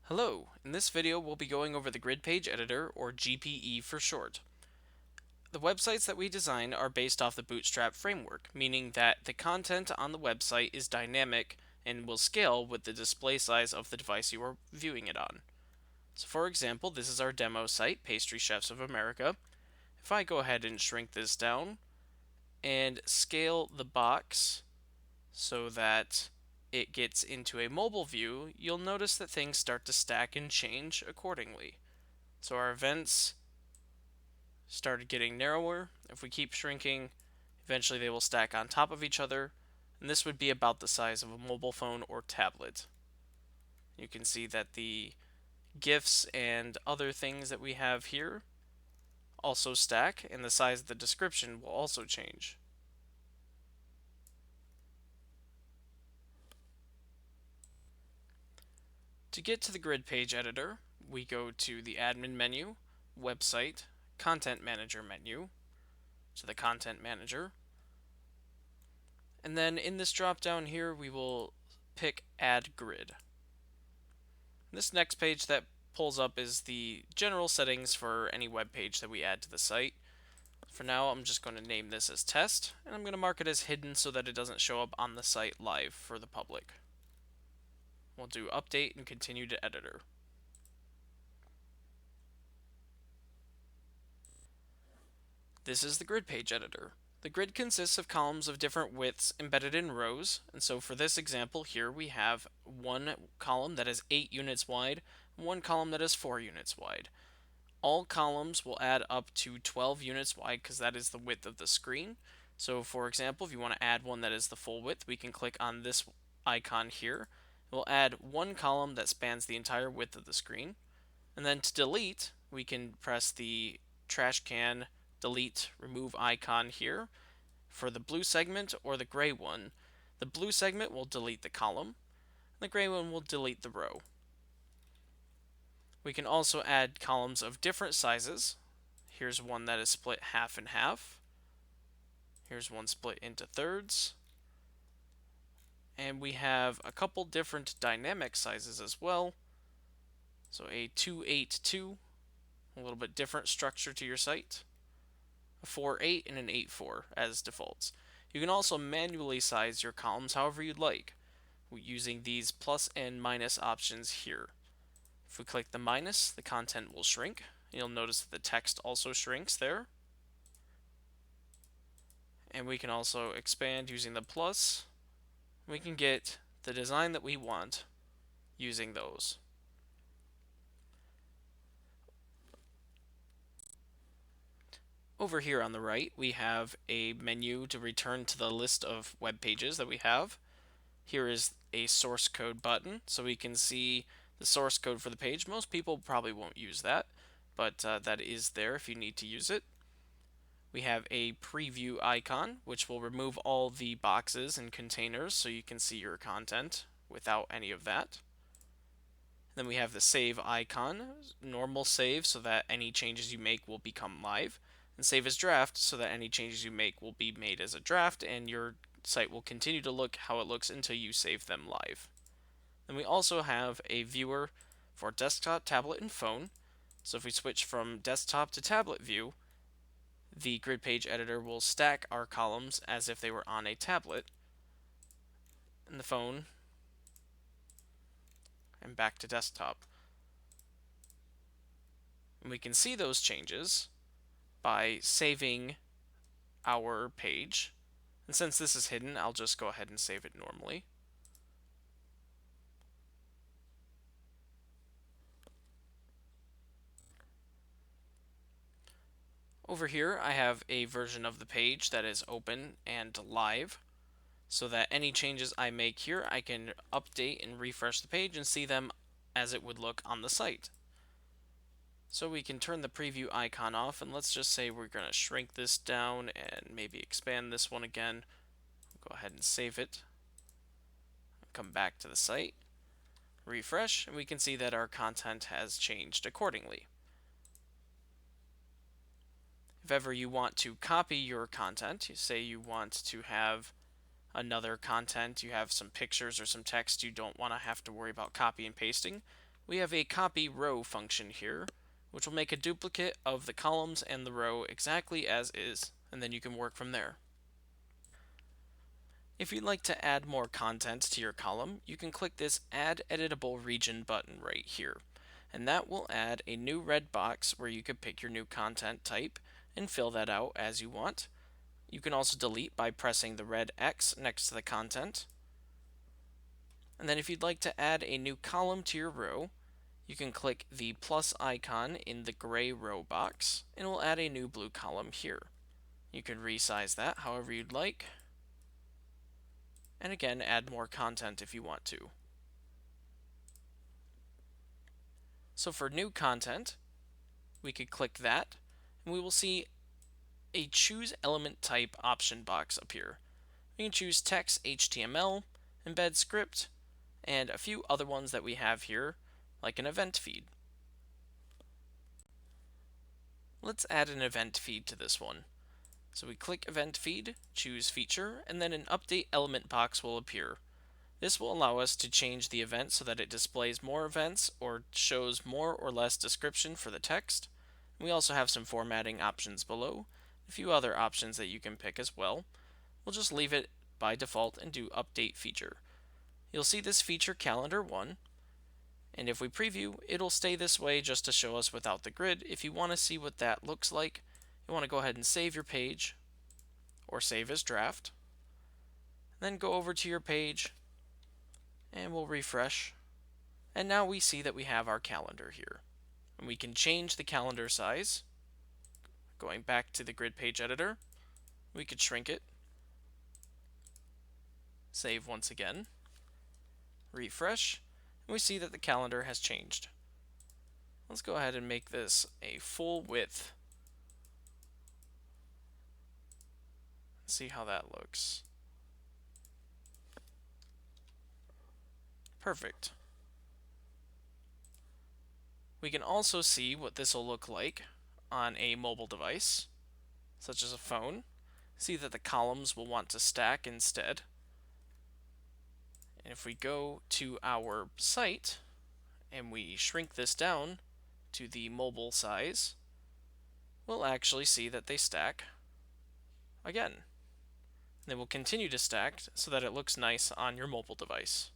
Hello, in this video we'll be going over the Grid Page Editor, or GPE for short. The websites that we design are based off the Bootstrap framework, meaning that the content on the website is dynamic and will scale with the display size of the device you are viewing it on. So for example, this is our demo site, Pastry Chefs of America. If I go ahead and shrink this down and scale the box so that it gets into a mobile view, you'll notice that things start to stack and change accordingly. So our events started getting narrower. If we keep shrinking, eventually they will stack on top of each other, and this would be about the size of a mobile phone or tablet. You can see that the GIFs and other things that we have here also stack, and the size of the description will also change. To get to the Grid Page Editor, we go to the Admin menu, Website, Content Manager menu, to the Content Manager, and then in this drop down here we will pick Add Grid. This next page that pulls up is the general settings for any web page that we add to the site. For now, I'm just going to name this as test, and I'm going to mark it as hidden so that it doesn't show up on the site live for the public. We'll do update and continue to editor. This is the grid page editor. The grid consists of columns of different widths embedded in rows, and so for this example here we have one column that is 8 units wide and one column that is 4 units wide. All columns will add up to 12 units wide because that is the width of the screen. So for example, if you want to add one that is the full width, we can click on this icon here. It will add one column that spans the entire width of the screen. And then to delete, we can press the trash can delete remove icon here for the blue segment or the gray one. The blue segment will delete the column, and the gray one will delete the row. We can also add columns of different sizes. Here's one that is split half and half. Here's one split into thirds. And we have a couple different dynamic sizes as well. So a 282, a little bit different structure to your site. A 4.8 and an 8.4 as defaults. You can also manually size your columns however you'd like, using these plus and minus options here. If we click the minus, the content will shrink. You'll notice that the text also shrinks there. And we can also expand using the plus. We can get the design that we want using those. Over here on the right, we have a menu to return to the list of web pages that we have. Here is a source code button, so we can see the source code for the page. Most people probably won't use that, but that is there if you need to use it. We have a preview icon, which will remove all the boxes and containers so you can see your content without any of that. Then we have the save icon, normal save so that any changes you make will become live, and save as draft so that any changes you make will be made as a draft and your site will continue to look how it looks until you save them live. Then we also have a viewer for desktop, tablet, and phone. So if we switch from desktop to tablet view, the grid page editor will stack our columns as if they were on a tablet, and the phone, and back to desktop. And we can see those changes by saving our page. And since this is hidden, I'll just go ahead and save it normally. Over here, I have a version of the page that is open and live, so that any changes I make here, I can update and refresh the page and see them as it would look on the site. So we can turn the preview icon off, and let's just say we're going to shrink this down and maybe expand this one again. Go ahead and save it. Come back to the site, refresh, and we can see that our content has changed accordingly. If ever you want to copy your content, you say you want to have another content, you have some pictures or some text you don't want to have to worry about copy and pasting, we have a copy row function here, which will make a duplicate of the columns and the row exactly as is, and then you can work from there. If you'd like to add more content to your column, you can click this Add Editable Region button right here, and that will add a new red box where you could pick your new content type and fill that out as you want. You can also delete by pressing the red X next to the content. And then if you'd like to add a new column to your row, you can click the plus icon in the gray row box, and it will add a new blue column here. You can resize that however you'd like, and again add more content if you want to. So for new content, we could click that, and we will see a Choose Element Type option box appear. We can choose text, HTML, embed script, and a few other ones that we have here, like an event feed. Let's add an event feed to this one. So we click Event Feed, choose Feature, and then an Update Element box will appear. This will allow us to change the event so that it displays more events or shows more or less description for the text. We also have some formatting options below, a few other options that you can pick as well. We'll just leave it by default and do Update Feature. You'll see this feature Calendar 1, and if we preview, it'll stay this way just to show us without the grid. If you want to see what that looks like, you want to go ahead and save your page, or save as draft. Then go over to your page, and we'll refresh. And now we see that we have our calendar here. And we can change the calendar size. Going back to the grid page editor, we could shrink it. Save once again. Refresh. And we see that the calendar has changed. Let's go ahead and make this a full width. See how that looks. Perfect. We can also see what this will look like on a mobile device, such as a phone. See that the columns will want to stack instead. And if we go to our site and we shrink this down to the mobile size, we'll actually see that they stack again. They will continue to stack so that it looks nice on your mobile device.